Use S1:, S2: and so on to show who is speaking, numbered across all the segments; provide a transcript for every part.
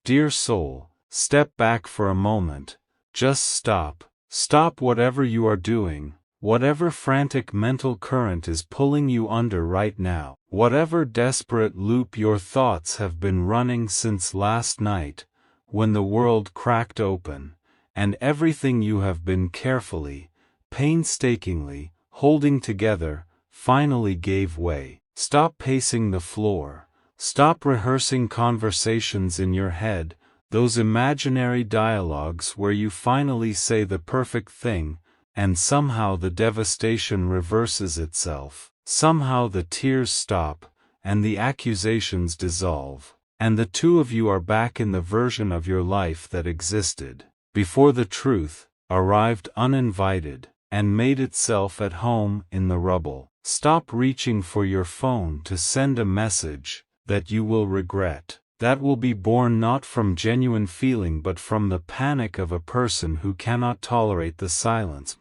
S1: Dear soul, step back for a moment. Just stop. Stop whatever you are doing, whatever frantic mental current is pulling you under right now, whatever desperate loop your thoughts have been running since last night, when the world cracked open, and everything you have been carefully, painstakingly, holding together, finally gave way. Stop pacing the floor. Stop rehearsing conversations in your head, those imaginary dialogues where you finally say the perfect thing, and somehow the devastation reverses itself. Somehow the tears stop, and the accusations dissolve, and the two of you are back in the version of your life that existed before the truth arrived uninvited and made itself at home in the rubble. Stop reaching for your phone to send a message that you will regret, that will be born not from genuine feeling but from the panic of a person who cannot tolerate the silence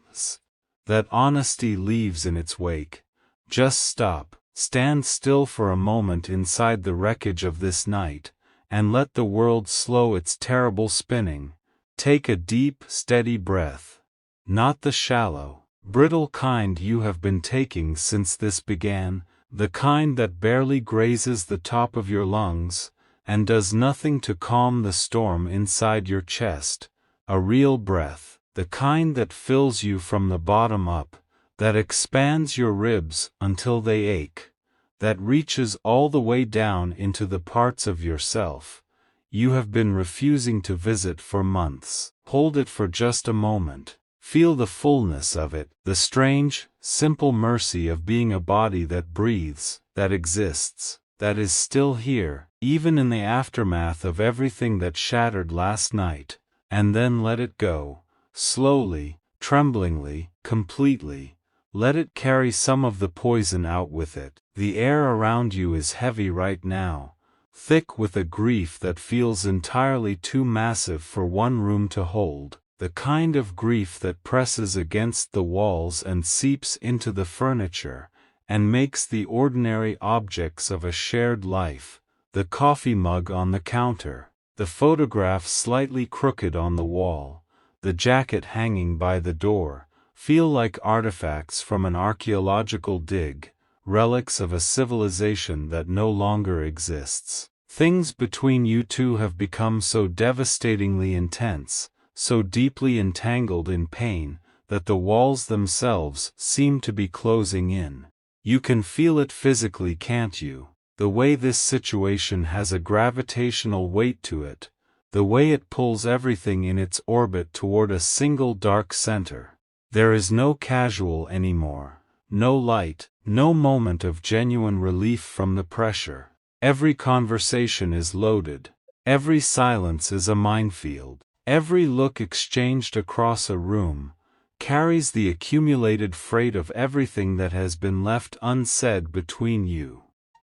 S1: that honesty leaves in its wake. Just stop, stand still for a moment inside the wreckage of this night, and let the world slow its terrible spinning. Take a deep, steady breath. Not the shallow, brittle kind you have been taking since this began, the kind that barely grazes the top of your lungs, and does nothing to calm the storm inside your chest. A real breath, the kind that fills you from the bottom up, that expands your ribs until they ache, that reaches all the way down into the parts of yourself you have been refusing to visit for months. Hold it for just a moment. Feel the fullness of it, the strange, simple mercy of being a body that breathes, that exists, that is still here, even in the aftermath of everything that shattered last night, and then let it go, slowly, tremblingly, completely. Let it carry some of the poison out with it. The air around you is heavy right now, thick with a grief that feels entirely too massive for one room to hold, the kind of grief that presses against the walls and seeps into the furniture, and makes the ordinary objects of a shared life, the coffee mug on the counter, the photograph slightly crooked on the wall, the jacket hanging by the door, feel like artifacts from an archaeological dig, relics of a civilization that no longer exists. Things between you two have become so devastatingly intense, so deeply entangled in pain, that the walls themselves seem to be closing in. You can feel it physically, can't you? The way this situation has a gravitational weight to it, the way it pulls everything in its orbit toward a single dark center. There is no casual anymore, no light, no moment of genuine relief from the pressure. Every conversation is loaded, every silence is a minefield, every look exchanged across a room carries the accumulated freight of everything that has been left unsaid between you.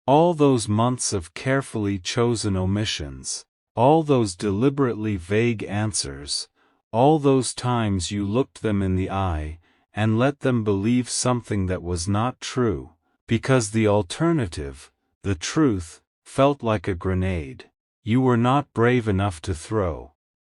S1: All those months of carefully chosen omissions, all those deliberately vague answers, all those times you looked them in the eye and let them believe something that was not true, because the alternative, the truth, felt like a grenade you were not brave enough to throw.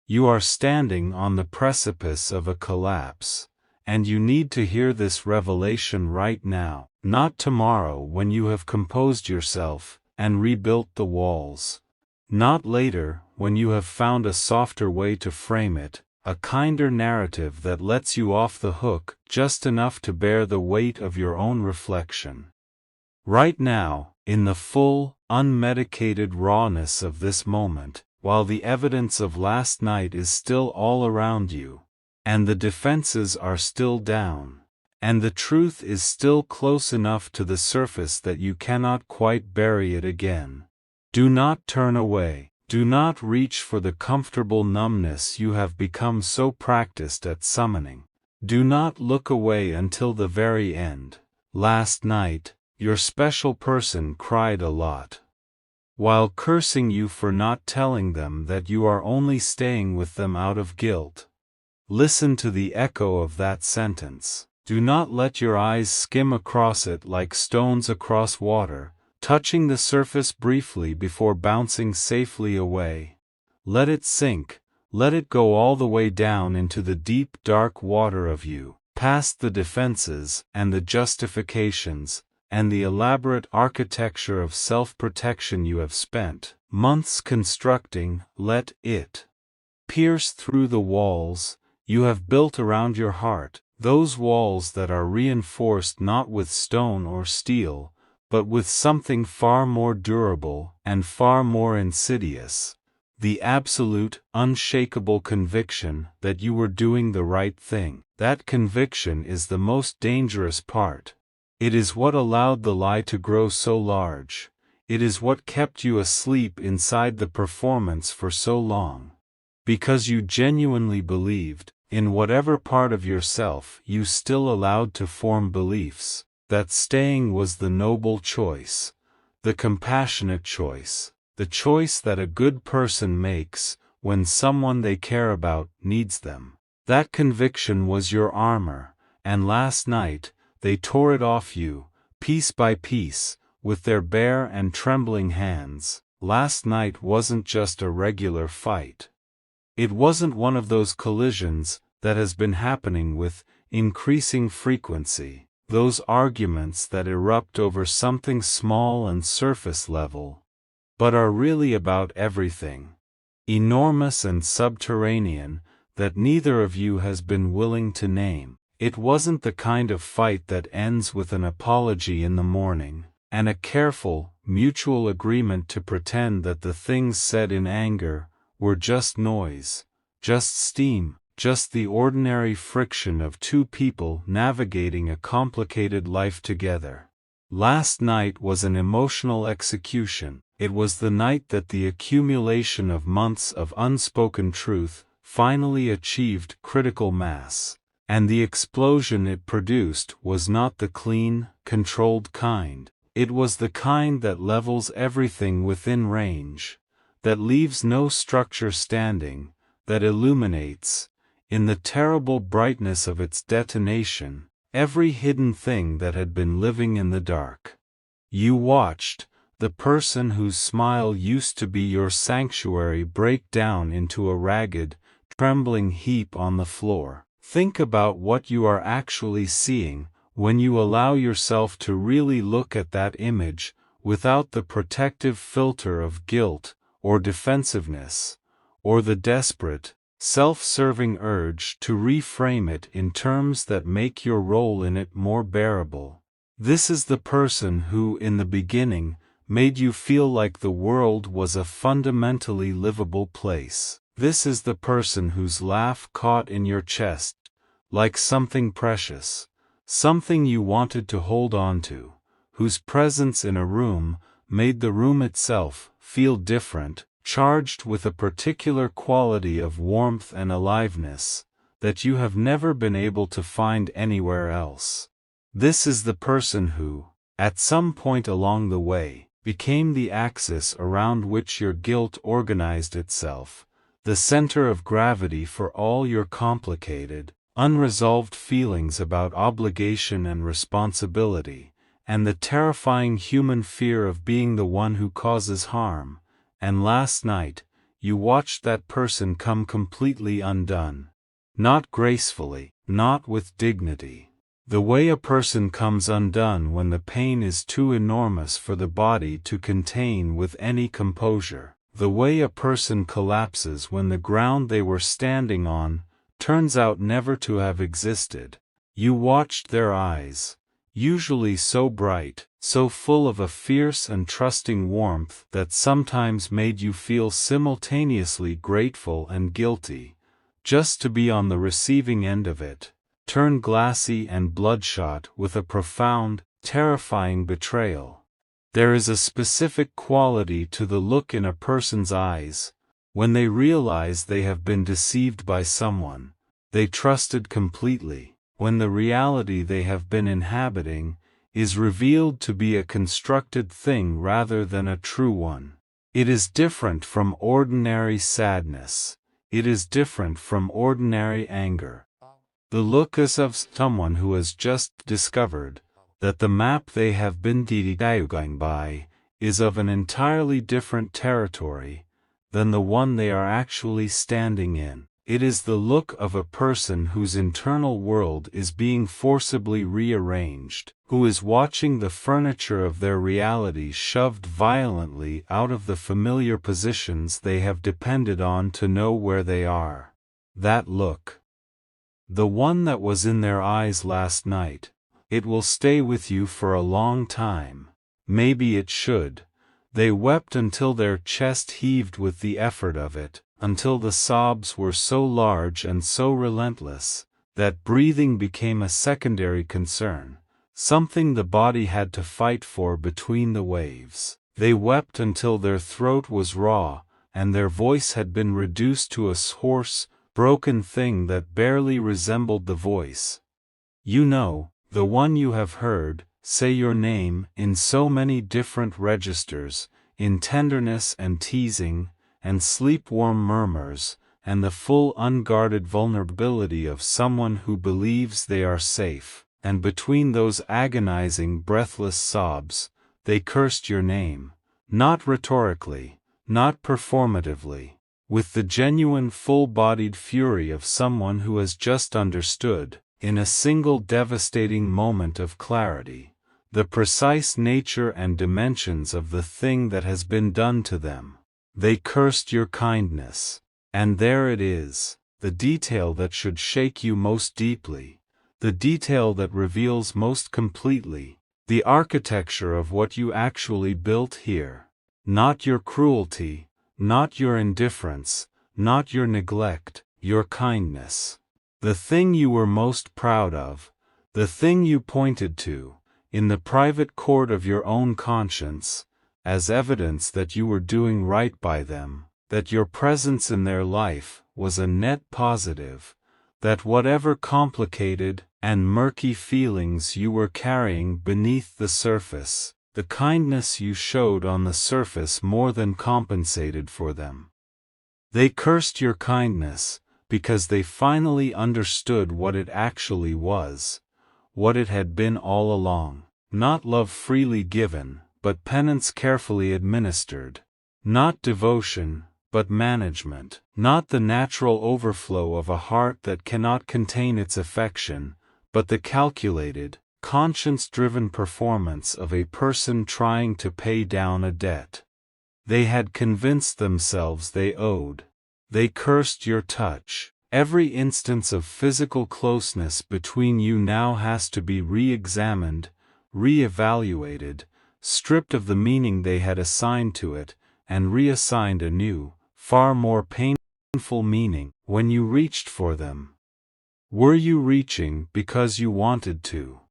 S1: You are standing on the precipice of a collapse, and you need to hear this revelation right now, not tomorrow when you have composed yourself and rebuilt the walls. Not later when you have found a softer way to frame it, a kinder narrative that lets you off the hook just enough to bear the weight of your own reflection. Right now, in the full, unmedicated rawness of this moment, while the evidence of last night is still all around you, and the defenses are still down, and the truth is still close enough to the surface that you cannot quite bury it again. Do not turn away. Do not reach for the comfortable numbness you have become so practiced at summoning. Do not look away until the very end. Last night, your special person cried a lot, while cursing you for not telling them that you are only staying with them out of guilt. Listen to the echo of that sentence. Do not let your eyes skim across it like stones across water, touching the surface briefly before bouncing safely away. Let it sink, let it go all the way down into the deep dark water of you, past the defenses and the justifications, and the elaborate architecture of self-protection you have spent months constructing. Let it pierce through the walls you have built around your heart, those walls that are reinforced not with stone or steel, but with something far more durable and far more insidious, the absolute, unshakable conviction that you were doing the right thing. That conviction is the most dangerous part. It is what allowed the lie to grow so large. It is what kept you asleep inside the performance for so long. Because you genuinely believed, in whatever part of yourself you still allowed to form beliefs, that staying was the noble choice, the compassionate choice, the choice that a good person makes when someone they care about needs them. That conviction was your armor, and last night, they tore it off you, piece by piece, with their bare and trembling hands. Last night wasn't just a regular fight. It wasn't one of those collisions that has been happening with increasing frequency, those arguments that erupt over something small and surface level, but are really about everything, enormous and subterranean, that neither of you has been willing to name. It wasn't the kind of fight that ends with an apology in the morning, and a careful, mutual agreement to pretend that the things said in anger were just noise, just steam, just the ordinary friction of two people navigating a complicated life together. Last night was an emotional execution. It was the night that the accumulation of months of unspoken truth finally achieved critical mass, and the explosion it produced was not the clean, controlled kind. It was the kind that levels everything within range, that leaves no structure standing, that illuminates, in the terrible brightness of its detonation, every hidden thing that had been living in the dark. You watched the person whose smile used to be your sanctuary break down into a ragged, trembling heap on the floor. Think about what you are actually seeing when you allow yourself to really look at that image without the protective filter of guilt or defensiveness, or the desperate, self-serving urge to reframe it in terms that make your role in it more bearable. This is the person who, in the beginning, made you feel like the world was a fundamentally livable place. This is the person whose laugh caught in your chest, like something precious, something you wanted to hold on to, whose presence in a room made the room itself feel different, charged with a particular quality of warmth and aliveness that you have never been able to find anywhere else. This is the person who, at some point along the way, became the axis around which your guilt organized itself, the center of gravity for all your complicated, unresolved feelings about obligation and responsibility, and the terrifying human fear of being the one who causes harm. And last night, you watched that person come completely undone. Not gracefully, not with dignity. The way a person comes undone when the pain is too enormous for the body to contain with any composure. The way a person collapses when the ground they were standing on turns out never to have existed. You watched their eyes, usually so bright, so full of a fierce and trusting warmth that sometimes made you feel simultaneously grateful and guilty, just to be on the receiving end of it, turn glassy and bloodshot with a profound, terrifying betrayal. There is a specific quality to the look in a person's eyes, when they realize they have been deceived by someone they trusted completely, when the reality they have been inhabiting is revealed to be a constructed thing rather than a true one. It is different from ordinary sadness. It is different from ordinary anger. The look is of someone who has just discovered that the map they have been digging by is of an entirely different territory, than the one they are actually standing in. It is the look of a person whose internal world is being forcibly rearranged, who is watching the furniture of their reality shoved violently out of the familiar positions they have depended on to know where they are. That look. The one that was in their eyes last night. It will stay with you for a long time. Maybe it should. They wept until their chest heaved with the effort of it, until the sobs were so large and so relentless, that breathing became a secondary concern, something the body had to fight for between the waves. They wept until their throat was raw, and their voice had been reduced to a hoarse, broken thing that barely resembled the voice. You know, the one you have heard, say your name in so many different registers, in tenderness and teasing, and sleep-warm murmurs, and the full unguarded vulnerability of someone who believes they are safe, and between those agonizing breathless sobs, they cursed your name, not rhetorically, not performatively, with the genuine full-bodied fury of someone who has just understood, in a single devastating moment of clarity, the precise nature and dimensions of the thing that has been done to them. They cursed your kindness. And there it is, the detail that should shake you most deeply, the detail that reveals most completely the architecture of what you actually built here. Not your cruelty, not your indifference, not your neglect, your kindness. The thing you were most proud of, the thing you pointed to, in the private court of your own conscience, as evidence that you were doing right by them, that your presence in their life was a net positive, that whatever complicated and murky feelings you were carrying beneath the surface, the kindness you showed on the surface more than compensated for them. They cursed your kindness, because they finally understood what it actually was, what it had been all along. Not love freely given, but penance carefully administered. Not devotion, but management. Not the natural overflow of a heart that cannot contain its affection, but the calculated, conscience-driven performance of a person trying to pay down a debt they had convinced themselves they owed. They cursed your touch. Every instance of physical closeness between you now has to be re-examined, re-evaluated, stripped of the meaning they had assigned to it, and reassigned a new, far more painful meaning. When you reached for them, were you reaching because you wanted to?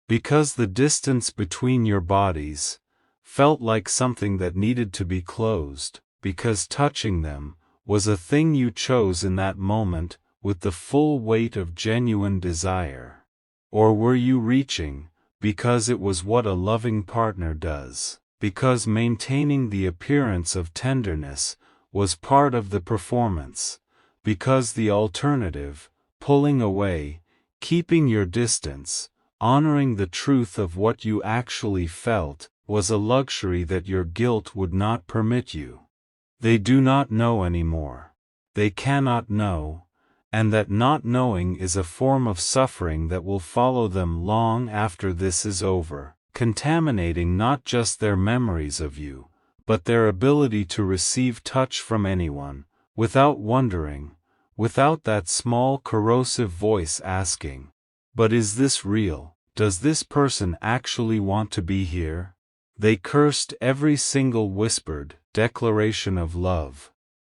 S1: Because the distance between your bodies felt like something that needed to be closed, because touching them was a thing you chose in that moment with the full weight of genuine desire? Or were you reaching because it was what a loving partner does, because maintaining the appearance of tenderness was part of the performance, because the alternative, pulling away, keeping your distance, honoring the truth of what you actually felt, was a luxury that your guilt would not permit you? They do not know anymore. They cannot know, and that not knowing is a form of suffering that will follow them long after this is over, contaminating not just their memories of you, but their ability to receive touch from anyone, without wondering, without that small corrosive voice asking, "But is this real? Does this person actually want to be here?" They cursed every single whispered declaration of love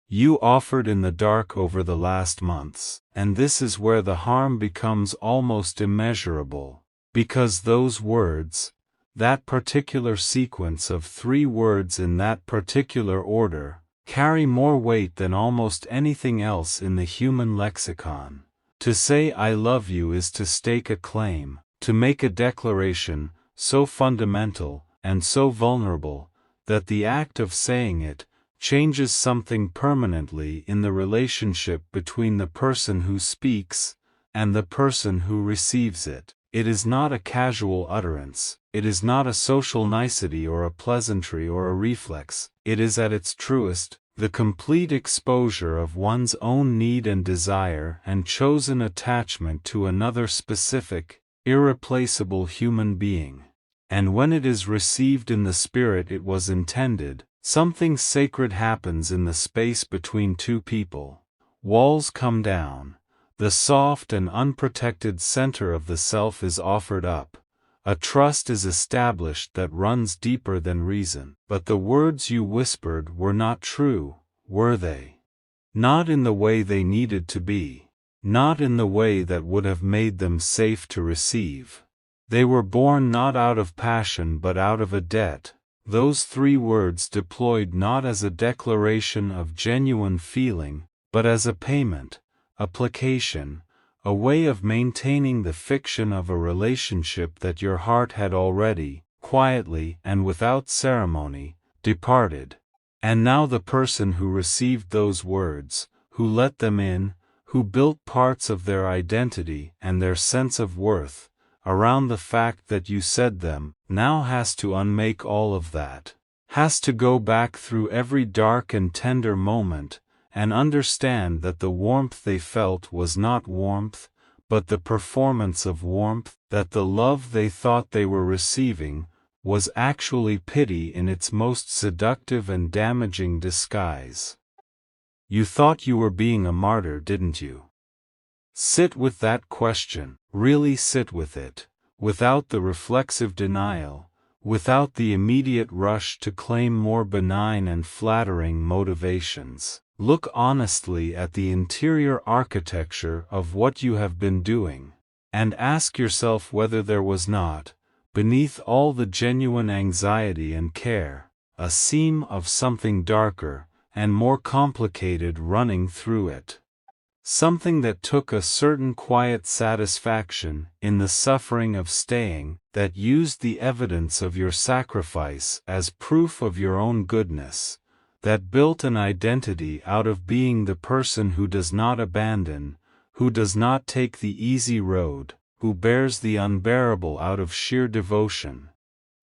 S1: you offered in the dark over the last months, and this is where the harm becomes almost immeasurable, because those words, that particular sequence of 3 words in that particular order, carry more weight than almost anything else in the human lexicon. To say I love you is to stake a claim, to make a declaration, so fundamental, and so vulnerable, that the act of saying it changes something permanently in the relationship between the person who speaks and the person who receives it. It is not a casual utterance, it is not a social nicety or a pleasantry or a reflex, it is at its truest, the complete exposure of one's own need and desire and chosen attachment to another specific, irreplaceable human being. And when it is received in the spirit it was intended, something sacred happens in the space between two people. Walls come down. The soft and unprotected center of the self is offered up. A trust is established that runs deeper than reason. But the words you whispered were not true, were they? Not in the way they needed to be. Not in the way that would have made them safe to receive. They were born not out of passion but out of a debt. Those 3 words deployed not as a declaration of genuine feeling, but as a payment, a placation, a way of maintaining the fiction of a relationship that your heart had already, quietly and without ceremony, departed. And now the person who received those words, who let them in, who built parts of their identity and their sense of worth around the fact that you said them, now has to unmake all of that, has to go back through every dark and tender moment, and understand that the warmth they felt was not warmth, but the performance of warmth, that the love they thought they were receiving was actually pity in its most seductive and damaging disguise. You thought you were being a martyr, didn't you? Sit with that question, really sit with it, without the reflexive denial, without the immediate rush to claim more benign and flattering motivations. Look honestly at the interior architecture of what you have been doing, and ask yourself whether there was not, beneath all the genuine anxiety and care, a seam of something darker and more complicated running through it. Something that took a certain quiet satisfaction in the suffering of staying, that used the evidence of your sacrifice as proof of your own goodness, that built an identity out of being the person who does not abandon, who does not take the easy road, who bears the unbearable out of sheer devotion.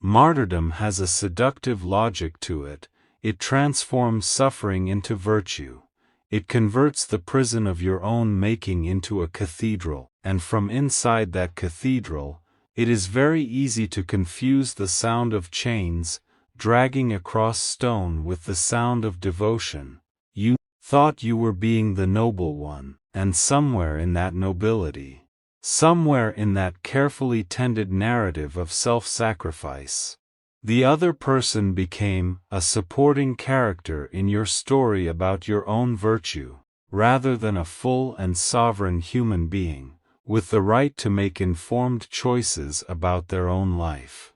S1: Martyrdom has a seductive logic to it. It transforms suffering into virtue. It converts the prison of your own making into a cathedral, and from inside that cathedral, it is very easy to confuse the sound of chains dragging across stone with the sound of devotion. You thought you were being the noble one, and somewhere in that nobility, somewhere in that carefully tended narrative of self-sacrifice, the other person became a supporting character in your story about your own virtue, rather than a full and sovereign human being, with the right to make informed choices about their own life.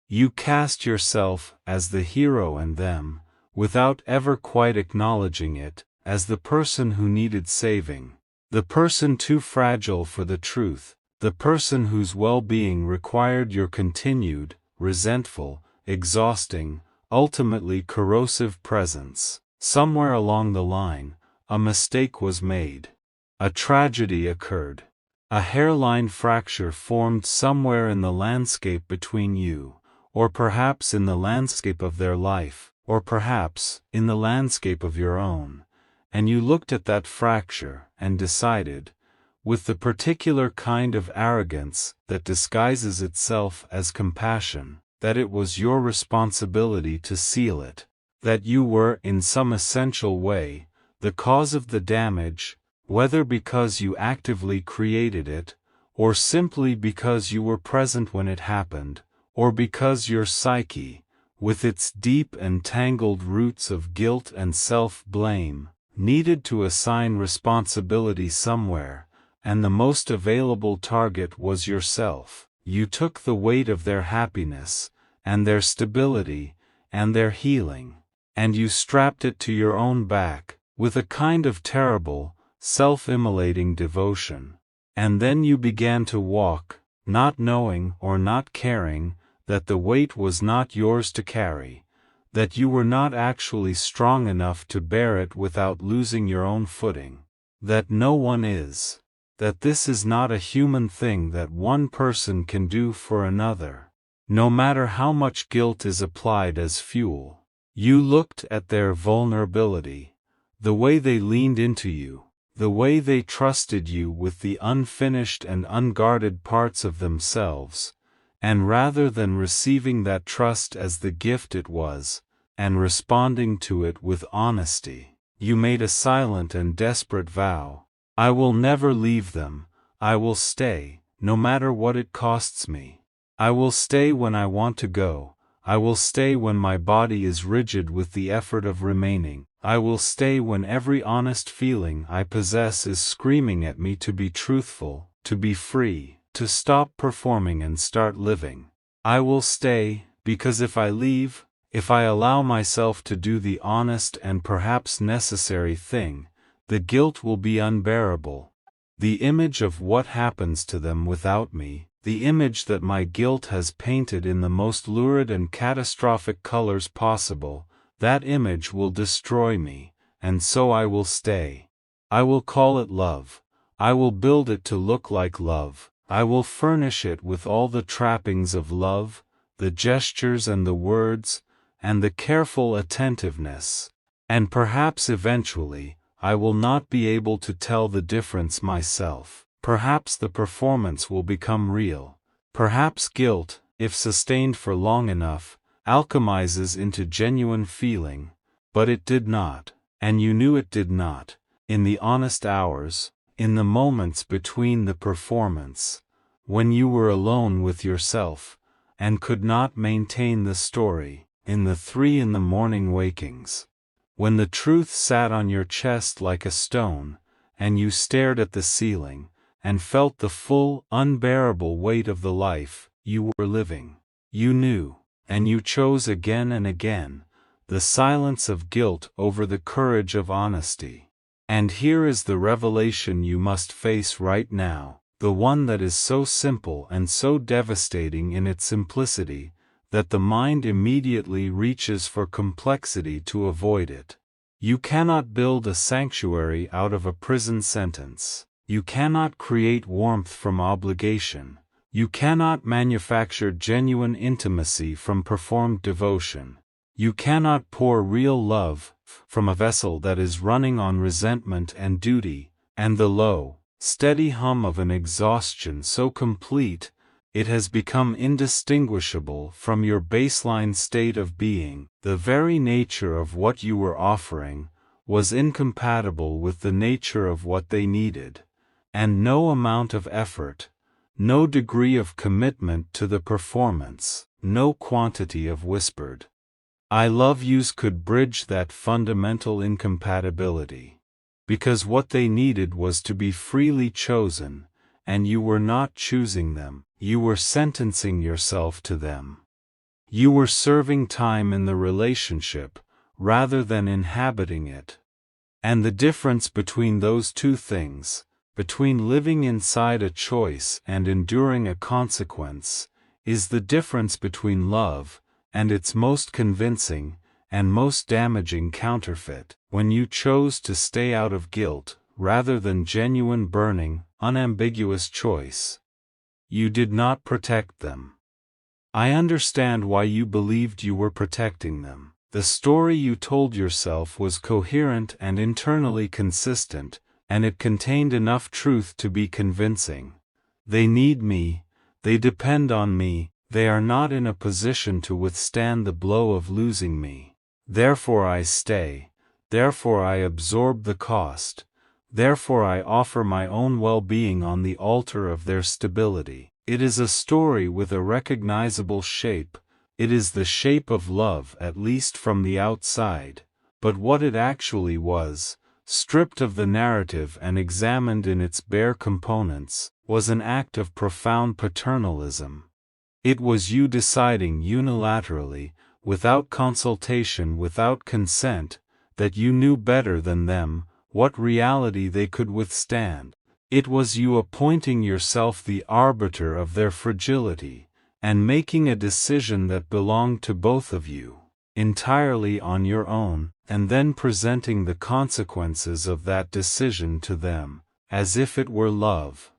S1: You cast yourself as the hero and them, without ever quite acknowledging it, as the person who needed saving, the person too fragile for the truth, the person whose well-being required your continued, resentful, exhausting, ultimately corrosive presence. Somewhere along the line, a mistake was made. A tragedy occurred. A hairline fracture formed somewhere in the landscape between you, or perhaps in the landscape of their life, or perhaps in the landscape of your own, and you looked at that fracture and decided, with the particular kind of arrogance that disguises itself as compassion, that it was your responsibility to seal it, that you were in some essential way the cause of the damage, whether because you actively created it, or simply because you were present when it happened, or because your psyche, with its deep and tangled roots of guilt and self-blame, needed to assign responsibility somewhere, and the most available target was yourself. You took the weight of their happiness, and their stability, and their healing, and you strapped it to your own back, with a kind of terrible, self-immolating devotion. And then you began to walk, not knowing or not caring that the weight was not yours to carry, that you were not actually strong enough to bear it without losing your own footing, that no one is, that this is not a human thing that one person can do for another, no matter how much guilt is applied as fuel. You looked at their vulnerability, The way they leaned into you, the way they trusted you with the unfinished and unguarded parts of themselves, and rather than receiving that trust as the gift it was, and responding to it with honesty, you made a silent and desperate vow. I will never leave them, I will stay, no matter what it costs me. I will stay when I want to go, I will stay when my body is rigid with the effort of remaining, I will stay when every honest feeling I possess is screaming at me to be truthful, to be free, to stop performing and start living. I will stay, because if I leave, if I allow myself to do the honest and perhaps necessary thing, the guilt will be unbearable. The image of what happens to them without me, the image that my guilt has painted in the most lurid and catastrophic colors possible, that image will destroy me, and so I will stay. I will call it love. I will build it to look like love. I will furnish it with all the trappings of love, the gestures and the words, and the careful attentiveness. And perhaps eventually, I will not be able to tell the difference myself. Perhaps the performance will become real. Perhaps guilt, if sustained for long enough, alchemizes into genuine feeling, but it did not, and you knew it did not, in the honest hours, in the moments between the performance, when you were alone with yourself, and could not maintain the story, in the 3 in the morning wakings. When the truth sat on your chest like a stone, and you stared at the ceiling, and felt the full, unbearable weight of the life you were living. You knew, and you chose again and again, the silence of guilt over the courage of honesty. And here is the revelation you must face right now, the one that is so simple and so devastating in its simplicity, that the mind immediately reaches for complexity to avoid it. You cannot build a sanctuary out of a prison sentence. You cannot create warmth from obligation. You cannot manufacture genuine intimacy from performed devotion. You cannot pour real love from a vessel that is running on resentment and duty, and the low, steady hum of an exhaustion so complete, it has become indistinguishable from your baseline state of being. The very nature of what you were offering was incompatible with the nature of what they needed, and no amount of effort, no degree of commitment to the performance, no quantity of whispered I love yous could bridge that fundamental incompatibility. Because what they needed was to be freely chosen, and you were not choosing them, you were sentencing yourself to them. You were serving time in the relationship, rather than inhabiting it. And the difference between those two things, between living inside a choice and enduring a consequence, is the difference between love and its most convincing and most damaging counterfeit, when you chose to stay out of guilt, rather than genuine burning, unambiguous choice. You did not protect them. I understand why you believed you were protecting them. The story you told yourself was coherent and internally consistent, and it contained enough truth to be convincing. They need me, they depend on me, they are not in a position to withstand the blow of losing me. Therefore I stay, therefore I absorb the cost, therefore I offer my own well-being on the altar of their stability. It is a story with a recognizable shape. It is the shape of love, at least from the outside, but what it actually was, stripped of the narrative and examined in its bare components, was an act of profound paternalism. It was you deciding unilaterally, without consultation, without consent, that you knew better than them what reality they could withstand. It was you appointing yourself the arbiter of their fragility, and making a decision that belonged to both of you, entirely on your own, and then presenting the consequences of that decision to them, as if it were love.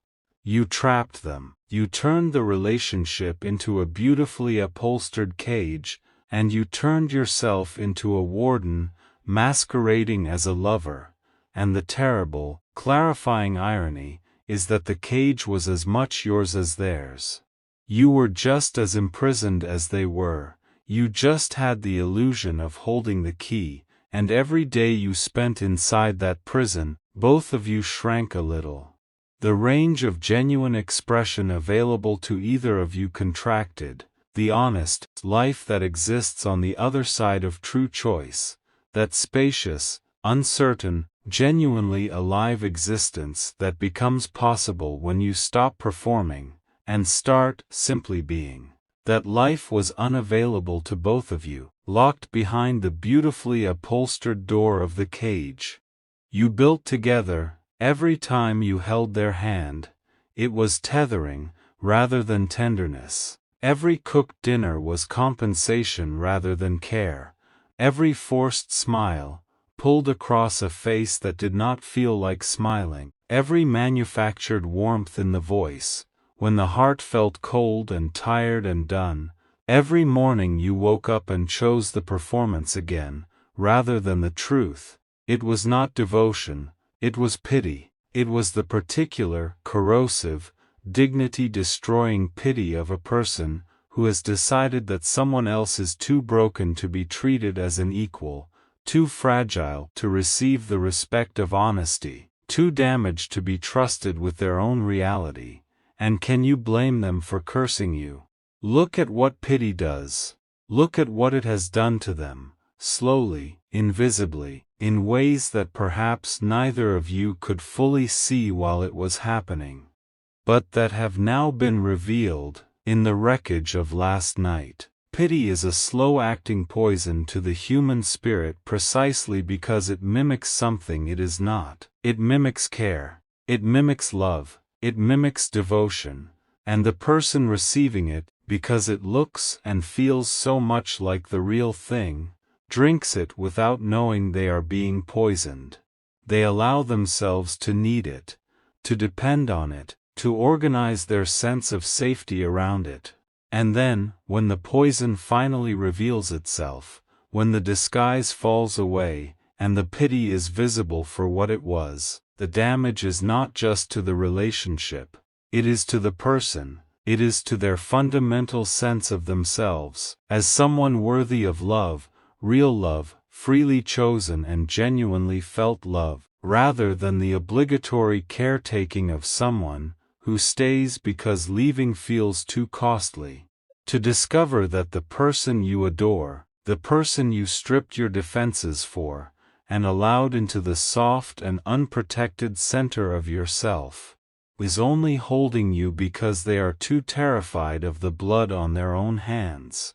S1: You trapped them, you turned the relationship into a beautifully upholstered cage, and you turned yourself into a warden, masquerading as a lover, and the terrible, clarifying irony is that the cage was as much yours as theirs. You were just as imprisoned as they were, you just had the illusion of holding the key, and every day you spent inside that prison, both of you shrank a little. The range of genuine expression available to either of you contracted, the honest life that exists on the other side of true choice, that spacious, uncertain, genuinely alive existence that becomes possible when you stop performing, and start simply being. That life was unavailable to both of you, locked behind the beautifully upholstered door of the cage. You built together, every time you held their hand, it was tethering, rather than tenderness. Every cooked dinner was compensation rather than care. Every forced smile, pulled across a face that did not feel like smiling. Every manufactured warmth in the voice, when the heart felt cold and tired and done. Every morning you woke up and chose the performance again, rather than the truth. It was not devotion, it was pity. It was the particular, corrosive, dignity-destroying pity of a person who has decided that someone else is too broken to be treated as an equal, too fragile to receive the respect of honesty, too damaged to be trusted with their own reality. And can you blame them for cursing you? Look at what pity does. Look at what it has done to them, slowly, invisibly, in ways that perhaps neither of you could fully see while it was happening, but that have now been revealed in the wreckage of last night. Pity is a slow-acting poison to the human spirit precisely because it mimics something it is not. It mimics care. It mimics love. It mimics devotion. And the person receiving it, because it looks and feels so much like the real thing, drinks it without knowing they are being poisoned. They allow themselves to need it, to depend on it, to organize their sense of safety around it. And then, when the poison finally reveals itself, when the disguise falls away, and the pity is visible for what it was, the damage is not just to the relationship, it is to the person, it is to their fundamental sense of themselves, as someone worthy of love, real love, freely chosen and genuinely felt love, rather than the obligatory caretaking of someone who stays because leaving feels too costly. To discover that the person you adore, the person you stripped your defenses for, and allowed into the soft and unprotected center of yourself, is only holding you because they are too terrified of the blood on their own hands.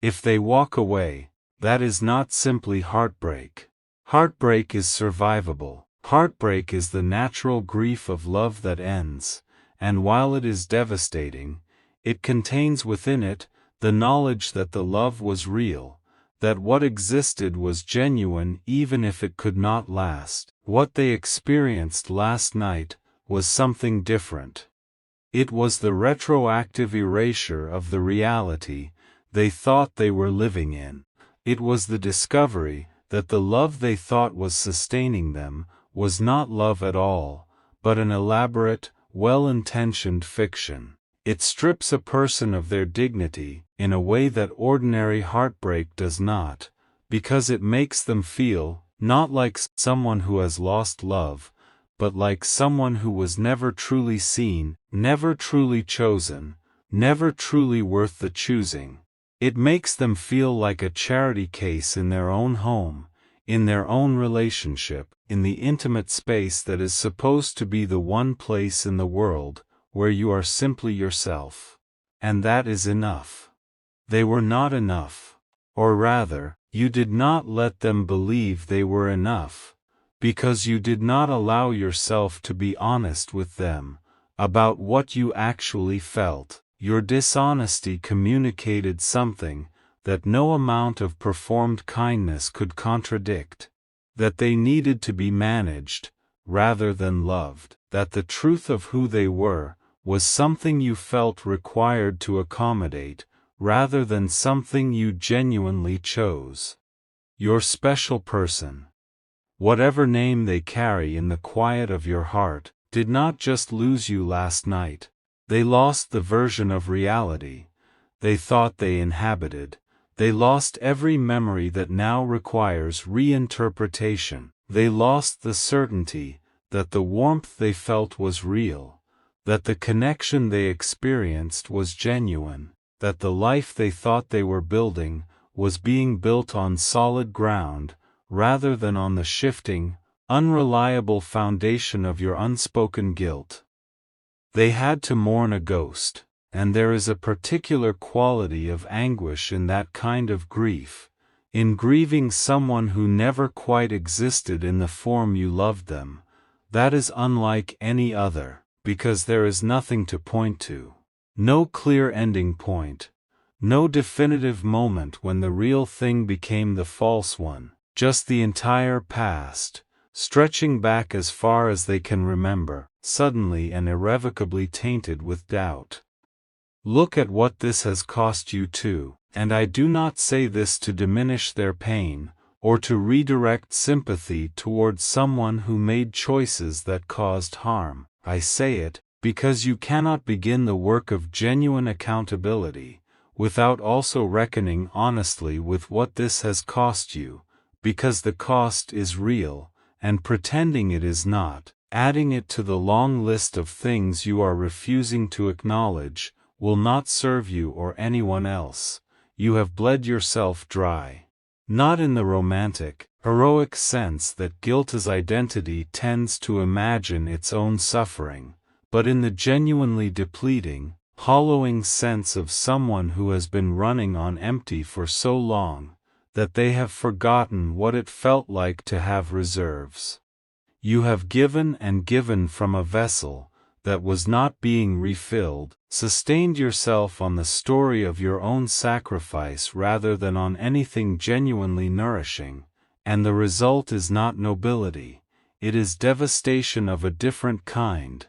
S1: If they walk away, that is not simply heartbreak. Heartbreak is survivable. Heartbreak is the natural grief of love that ends, and while it is devastating, it contains within it the knowledge that the love was real, that what existed was genuine even if it could not last. What they experienced last night was something different. It was the retroactive erasure of the reality they thought they were living in. It was the discovery that the love they thought was sustaining them was not love at all, but an elaborate, well-intentioned fiction. It strips a person of their dignity in a way that ordinary heartbreak does not, because it makes them feel, not like someone who has lost love, but like someone who was never truly seen, never truly chosen, never truly worth the choosing. It makes them feel like a charity case in their own home, in their own relationship, in the intimate space that is supposed to be the one place in the world where you are simply yourself. And that is enough. They were not enough. Or rather, you did not let them believe they were enough, because you did not allow yourself to be honest with them about what you actually felt. Your dishonesty communicated something that no amount of performed kindness could contradict, that they needed to be managed, rather than loved, that the truth of who they were was something you felt required to accommodate, rather than something you genuinely chose. your special person, whatever name they carry in the quiet of your heart, did not just lose you last night. They lost the version of reality they thought they inhabited. They lost every memory that now requires reinterpretation. They lost the certainty that the warmth they felt was real, that the connection they experienced was genuine, that the life they thought they were building was being built on solid ground, rather than on the shifting, unreliable foundation of your unspoken guilt. They had to mourn a ghost, and there is a particular quality of anguish in that kind of grief, in grieving someone who never quite existed in the form you loved them, that is unlike any other, because there is nothing to point to. No clear ending point, no definitive moment when the real thing became the false one, just the entire past, stretching back as far as they can remember, suddenly and irrevocably tainted with doubt. Look at what this has cost you too, and I do not say this to diminish their pain, or to redirect sympathy toward someone who made choices that caused harm. I say it, because you cannot begin the work of genuine accountability, without also reckoning honestly with what this has cost you, because the cost is real, and pretending it is not, adding it to the long list of things you are refusing to acknowledge, will not serve you or anyone else. You have bled yourself dry. Not in the romantic, heroic sense that guilt as identity tends to imagine its own suffering, but in the genuinely depleting, hollowing sense of someone who has been running on empty for so long, that they have forgotten what it felt like to have reserves. You have given and given from a vessel that was not being refilled, sustained yourself on the story of your own sacrifice rather than on anything genuinely nourishing, and the result is not nobility, it is devastation of a different kind,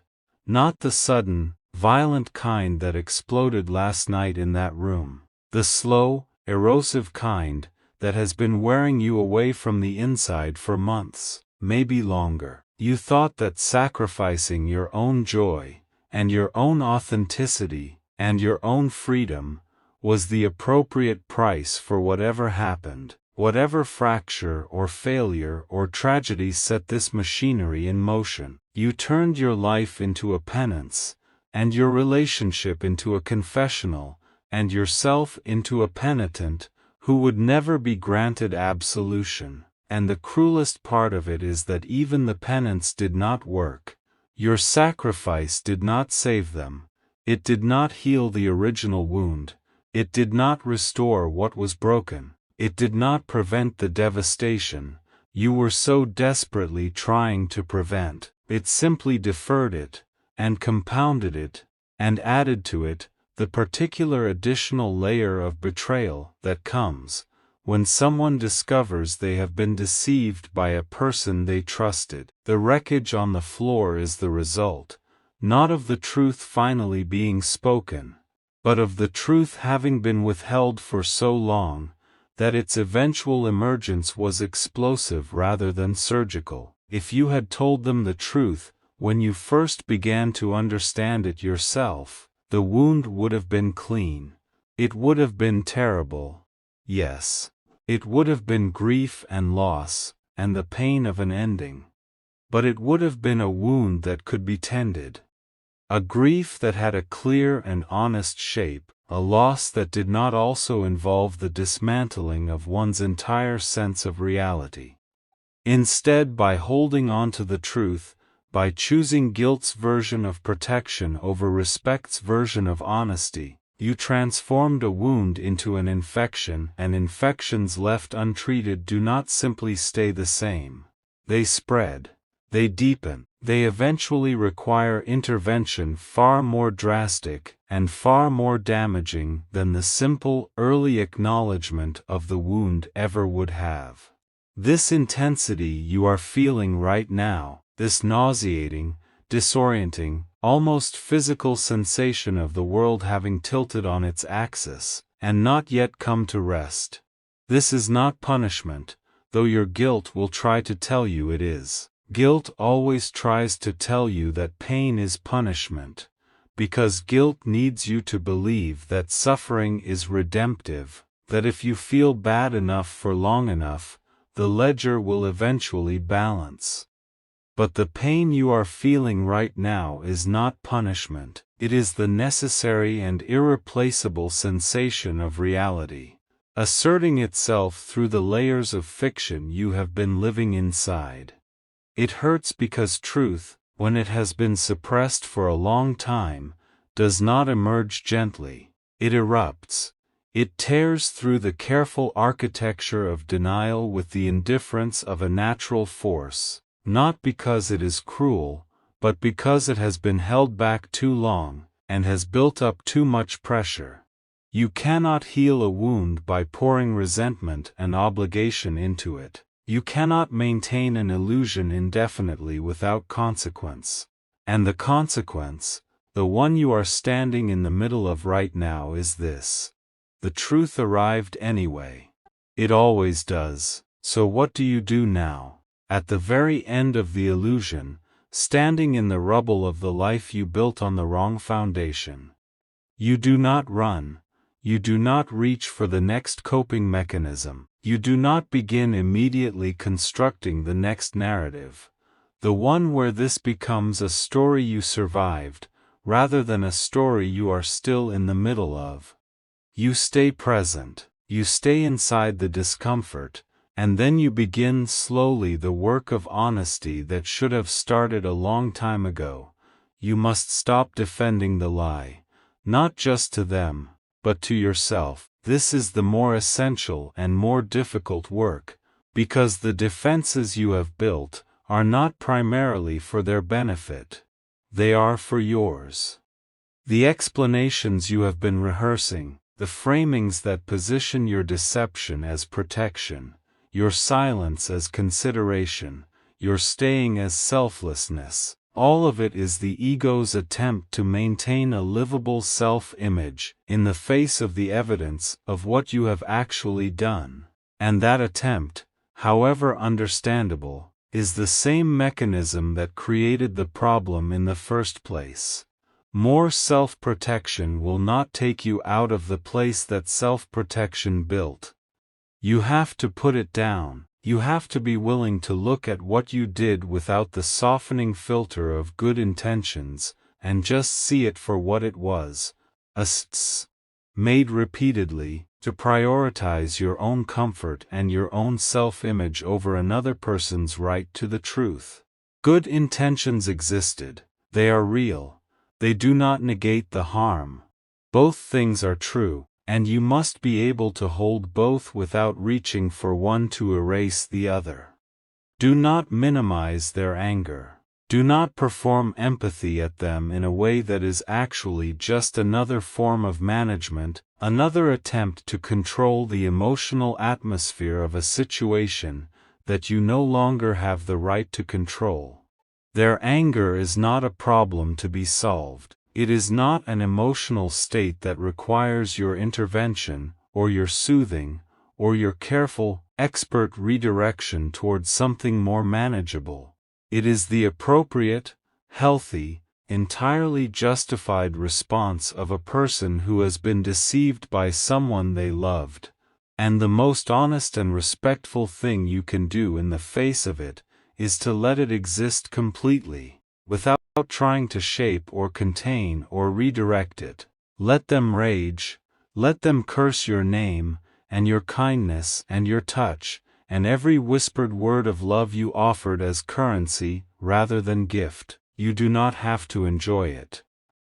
S1: not the sudden, violent kind that exploded last night in that room, the slow, erosive kind that has been wearing you away from the inside for months, maybe longer. You thought that sacrificing your own joy, and your own authenticity, and your own freedom, was the appropriate price for whatever happened, whatever fracture or failure or tragedy set this machinery in motion. You turned your life into a penance, and your relationship into a confessional, and yourself into a penitent, who would never be granted absolution. And the cruelest part of it is that even the penance did not work. Your sacrifice did not save them. It did not heal the original wound. It did not restore what was broken. It did not prevent the devastation you were so desperately trying to prevent. It simply deferred it, and compounded it, and added to it the particular additional layer of betrayal that comes when someone discovers they have been deceived by a person they trusted. The wreckage on the floor is the result, not of the truth finally being spoken, but of the truth having been withheld for so long, that its eventual emergence was explosive rather than surgical. If you had told them the truth, when you first began to understand it yourself, the wound would have been clean. It would have been terrible. Yes. It would have been grief and loss, and the pain of an ending. But it would have been a wound that could be tended. A grief that had a clear and honest shape, a loss that did not also involve the dismantling of one's entire sense of reality. Instead, by holding on to the truth, by choosing guilt's version of protection over respect's version of honesty, you transformed a wound into an infection, and infections left untreated do not simply stay the same. They spread. They deepen. They eventually require intervention far more drastic and far more damaging than the simple, early acknowledgement of the wound ever would have. This intensity you are feeling right now, this nauseating, disorienting, almost physical sensation of the world having tilted on its axis, and not yet come to rest. This is not punishment, though your guilt will try to tell you it is. Guilt always tries to tell you that pain is punishment, because guilt needs you to believe that suffering is redemptive, that if you feel bad enough for long enough, the ledger will eventually balance. But the pain you are feeling right now is not punishment, it is the necessary and irreplaceable sensation of reality, asserting itself through the layers of fiction you have been living inside. It hurts because truth, when it has been suppressed for a long time, does not emerge gently. It erupts. It tears through the careful architecture of denial with the indifference of a natural force, not because it is cruel, but because it has been held back too long, and has built up too much pressure. You cannot heal a wound by pouring resentment and obligation into it. You cannot maintain an illusion indefinitely without consequence. And the consequence, the one you are standing in the middle of right now, is this. The truth arrived anyway. It always does. So what do you do now? At the very end of the illusion, standing in the rubble of the life you built on the wrong foundation. You do not run. You do not reach for the next coping mechanism. You do not begin immediately constructing the next narrative, the one where this becomes a story you survived, rather than a story you are still in the middle of. You stay present, you stay inside the discomfort, and then you begin slowly the work of honesty that should have started a long time ago. You must stop defending the lie, not just to them, but to yourself. This is the more essential and more difficult work, because the defenses you have built are not primarily for their benefit. They are for yours. The explanations you have been rehearsing, the framings that position your deception as protection, your silence as consideration, your staying as selflessness, all of it is the ego's attempt to maintain a livable self-image in the face of the evidence of what you have actually done. And that attempt, however understandable, is the same mechanism that created the problem in the first place. More self-protection will not take you out of the place that self-protection built. You have to put it down. You have to be willing to look at what you did without the softening filter of good intentions, and just see it for what it was, a made repeatedly, to prioritize your own comfort and your own self-image over another person's right to the truth. Good intentions existed, they are real, they do not negate the harm. Both things are true, and you must be able to hold both without reaching for one to erase the other. Do not minimize their anger. Do not perform empathy at them in a way that is actually just another form of management, another attempt to control the emotional atmosphere of a situation that you no longer have the right to control. Their anger is not a problem to be solved. It is not an emotional state that requires your intervention, or your soothing, or your careful, expert redirection towards something more manageable. It is the appropriate, healthy, entirely justified response of a person who has been deceived by someone they loved, and the most honest and respectful thing you can do in the face of it is to let it exist completely, without trying to shape or contain or redirect it. Let them rage, let them curse your name, and your kindness and your touch, and every whispered word of love you offered as currency rather than gift. You do not have to enjoy it.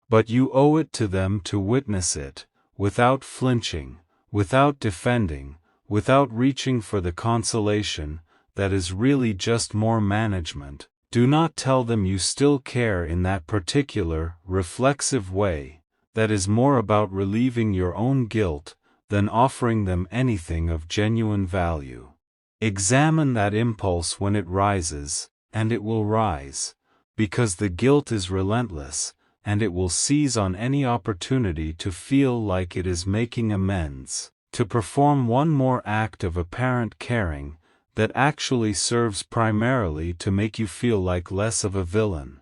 S1: But you owe it to them to witness it, without flinching, without defending, without reaching for the consolation that is really just more management. Do not tell them you still care in that particular, reflexive way, that is more about relieving your own guilt than offering them anything of genuine value. Examine that impulse when it rises, and it will rise, because the guilt is relentless, and it will seize on any opportunity to feel like it is making amends, to perform one more act of apparent caring that actually serves primarily to make you feel like less of a villain.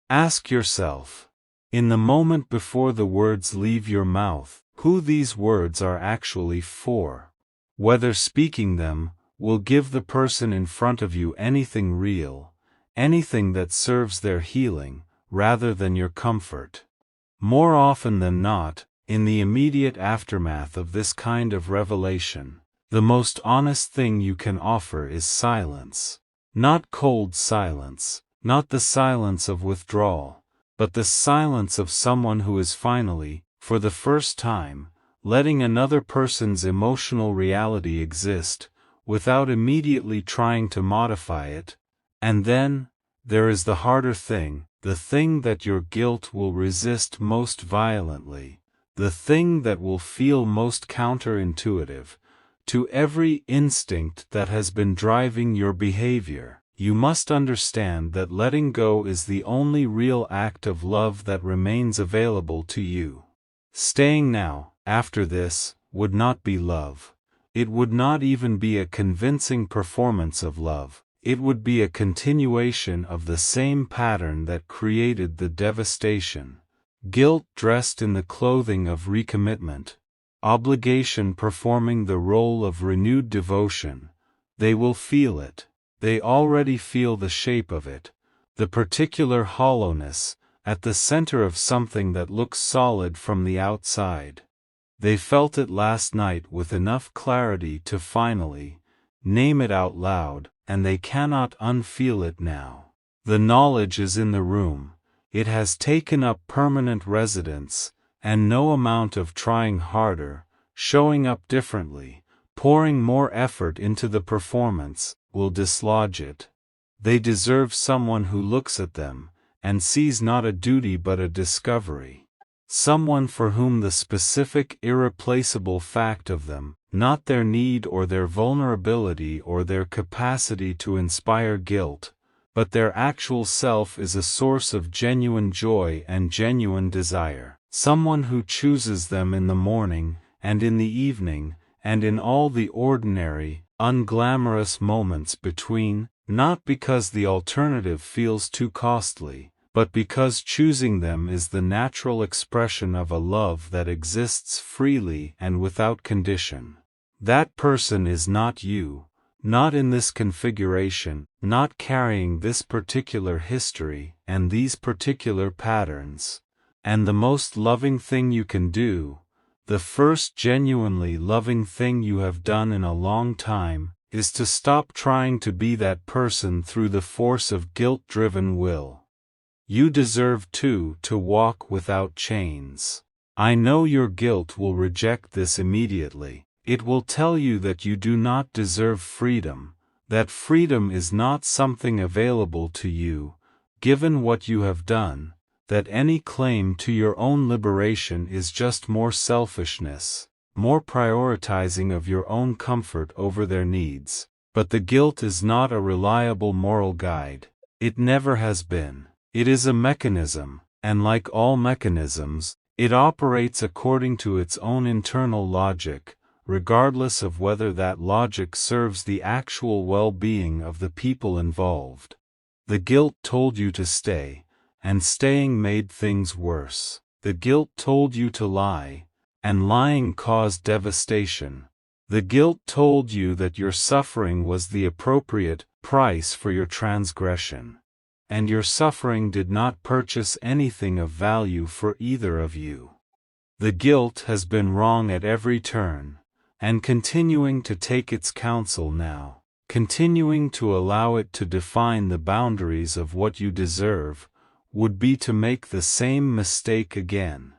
S1: Ask yourself, in the moment before the words leave your mouth, who these words are actually for. Whether speaking them will give the person in front of you anything real, anything that serves their healing, rather than your comfort. More often than not, in the immediate aftermath of this kind of revelation, the most honest thing you can offer is silence. Not cold silence, not the silence of withdrawal, but the silence of someone who is finally, for the first time, letting another person's emotional reality exist, without immediately trying to modify it. And then, there is the harder thing, the thing that your guilt will resist most violently, the thing that will feel most counterintuitive to every instinct that has been driving your behavior. You must understand that letting go is the only real act of love that remains available to you. Staying now, after this, would not be love. It would not even be a convincing performance of love. It would be a continuation of the same pattern that created the devastation. Guilt dressed in the clothing of recommitment. Obligation performing the role of renewed devotion. They will feel it. They already feel the shape of it, the particular hollowness, at the center of something that looks solid from the outside. They felt it last night with enough clarity to finally name it out loud, and they cannot unfeel it now. The knowledge is in the room, it has taken up permanent residence, and no amount of trying harder, showing up differently, pouring more effort into the performance, will dislodge it. They deserve someone who looks at them, and sees not a duty but a discovery. Someone for whom the specific irreplaceable fact of them, not their need or their vulnerability or their capacity to inspire guilt, but their actual self is a source of genuine joy and genuine desire. Someone who chooses them in the morning, and in the evening, and in all the ordinary, unglamorous moments between, not because the alternative feels too costly, but because choosing them is the natural expression of a love that exists freely and without condition. That person is not you, not in this configuration, not carrying this particular history and these particular patterns. And the most loving thing you can do, the first genuinely loving thing you have done in a long time, is to stop trying to be that person through the force of guilt-driven will. You deserve to walk without chains. I know your guilt will reject this immediately. It will tell you that you do not deserve freedom, that freedom is not something available to you, given what you have done, that any claim to your own liberation is just more selfishness, more prioritizing of your own comfort over their needs. But the guilt is not a reliable moral guide. It never has been. It is a mechanism, and like all mechanisms, it operates according to its own internal logic, regardless of whether that logic serves the actual well-being of the people involved. The guilt told you to stay, and staying made things worse. The guilt told you to lie, and lying caused devastation. The guilt told you that your suffering was the appropriate price for your transgression. And your suffering did not purchase anything of value for either of you. The guilt has been wrong at every turn, and continuing to take its counsel now, continuing to allow it to define the boundaries of what you deserve, would be to make the same mistake again.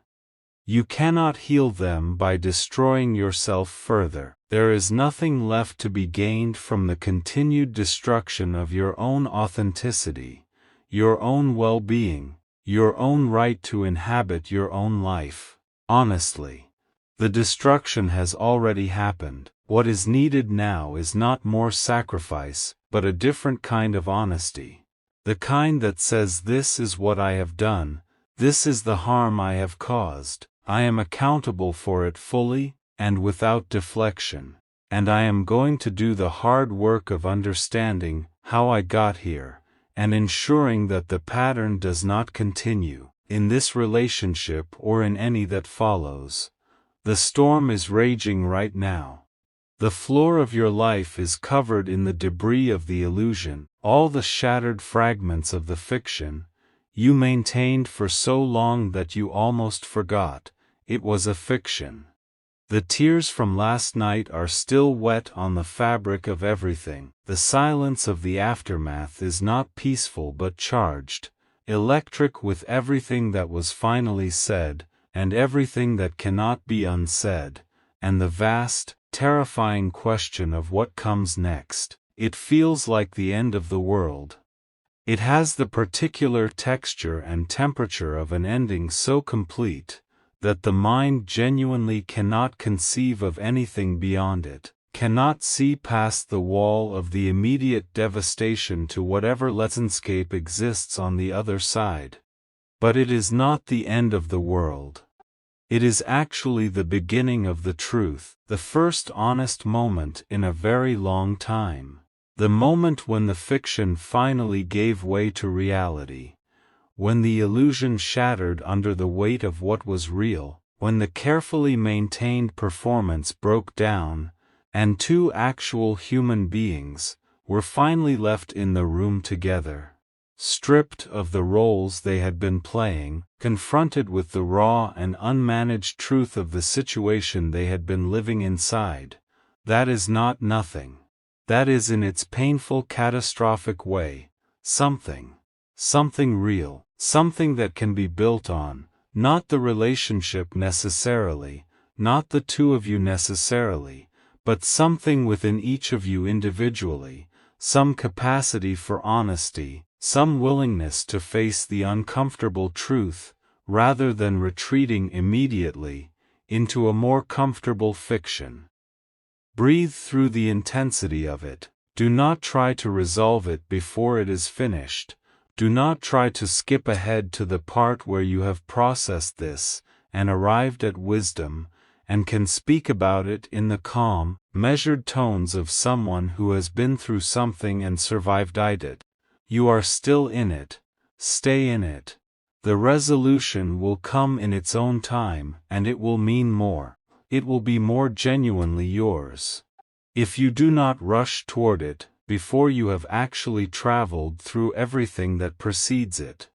S1: You cannot heal them by destroying yourself further. There is nothing left to be gained from the continued destruction of your own authenticity, your own well-being, your own right to inhabit your own life. Honestly, the destruction has already happened. What is needed now is not more sacrifice, but a different kind of honesty. The kind that says, this is what I have done, this is the harm I have caused, I am accountable for it fully, and without deflection. And I am going to do the hard work of understanding how I got here, and ensuring that the pattern does not continue, in this relationship or in any that follows. The storm is raging right now. The floor of your life is covered in the debris of the illusion, all the shattered fragments of the fiction you maintained for so long that you almost forgot it was a fiction. The tears from last night are still wet on the fabric of everything. The silence of the aftermath is not peaceful but charged, electric with everything that was finally said, and everything that cannot be unsaid, and the vast, terrifying question of what comes next. It feels like the end of the world. It has the particular texture and temperature of an ending so complete that the mind genuinely cannot conceive of anything beyond it, cannot see past the wall of the immediate devastation to whatever landscape exists on the other side. But it is not the end of the world. It is actually the beginning of the truth, the first honest moment in a very long time. The moment when the fiction finally gave way to reality. When the illusion shattered under the weight of what was real, when the carefully maintained performance broke down, and two actual human beings were finally left in the room together. Stripped of the roles they had been playing, confronted with the raw and unmanaged truth of the situation they had been living inside. That is not nothing. That is in its painful catastrophic way, something real, something that can be built on, not the relationship necessarily, not the two of you necessarily, but something within each of you individually, some capacity for honesty, some willingness to face the uncomfortable truth, rather than retreating immediately into a more comfortable fiction. Breathe through the intensity of it. Do not try to resolve it before it is finished. Do not try to skip ahead to the part where you have processed this, and arrived at wisdom, and can speak about it in the calm, measured tones of someone who has been through something and survived it. You are still in it. Stay in it. The resolution will come in its own time, and it will mean more. It will be more genuinely yours. If you do not rush toward it, before you have actually traveled through everything that precedes it.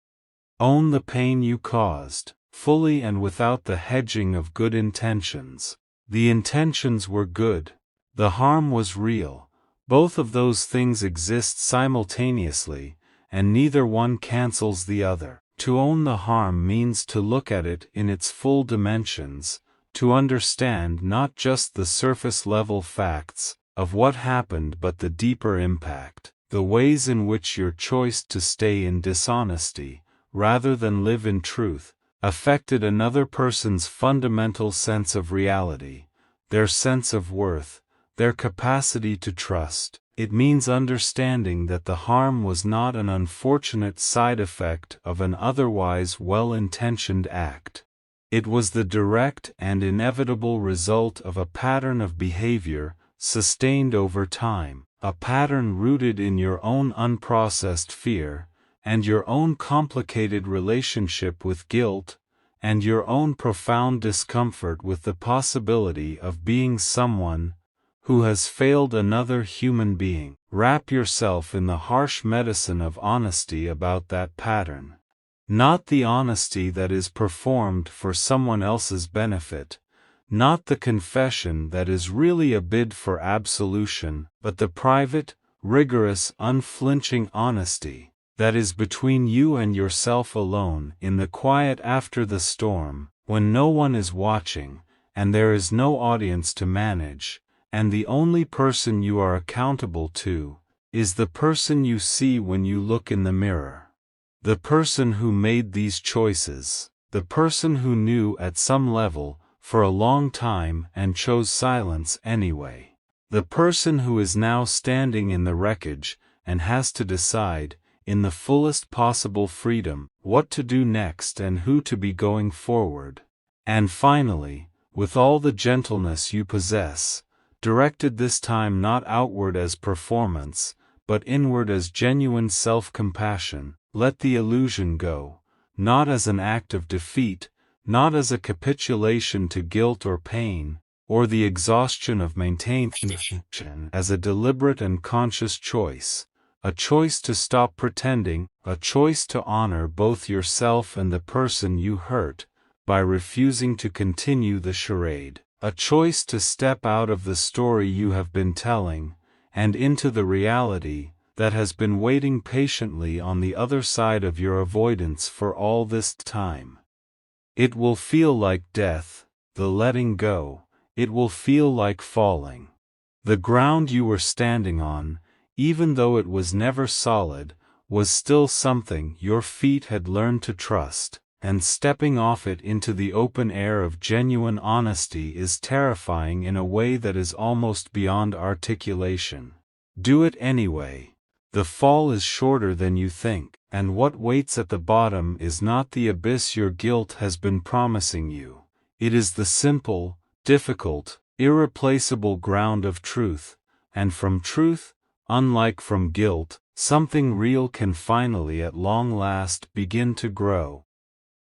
S1: Own the pain you caused, fully and without the hedging of good intentions. The intentions were good. The harm was real. Both of those things exist simultaneously, and neither one cancels the other. To own the harm means to look at it in its full dimensions, to understand not just the surface-level facts of what happened but the deeper impact, the ways in which your choice to stay in dishonesty, rather than live in truth, affected another person's fundamental sense of reality, their sense of worth, their capacity to trust. It means understanding that the harm was not an unfortunate side effect of an otherwise well-intentioned act. It was the direct and inevitable result of a pattern of behavior sustained over time, a pattern rooted in your own unprocessed fear, and your own complicated relationship with guilt, and your own profound discomfort with the possibility of being someone who has failed another human being. Wrap yourself in the harsh medicine of honesty about that pattern. Not the honesty that is performed for someone else's benefit, not the confession that is really a bid for absolution, but the private, rigorous, unflinching honesty that is between you and yourself alone in the quiet after the storm, when no one is watching, and there is no audience to manage, and the only person you are accountable to is the person you see when you look in the mirror. The person who made these choices, the person who knew at some level, for a long time, and chose silence anyway. The person who is now standing in the wreckage and has to decide, in the fullest possible freedom, what to do next and who to be going forward. And finally, with all the gentleness you possess, directed this time not outward as performance, but inward as genuine self-compassion. Let the illusion go, not as an act of defeat, not as a capitulation to guilt or pain, or the exhaustion of maintaining, as a deliberate and conscious choice, a choice to stop pretending, a choice to honor both yourself and the person you hurt, by refusing to continue the charade, a choice to step out of the story you have been telling, and into the reality that has been waiting patiently on the other side of your avoidance for all this time. It will feel like death, the letting go. It will feel like falling. The ground you were standing on, even though it was never solid, was still something your feet had learned to trust, and stepping off it into the open air of genuine honesty is terrifying in a way that is almost beyond articulation. Do it anyway. The fall is shorter than you think, and what waits at the bottom is not the abyss your guilt has been promising you. It is the simple, difficult, irreplaceable ground of truth, and from truth, unlike from guilt, something real can finally at long last begin to grow.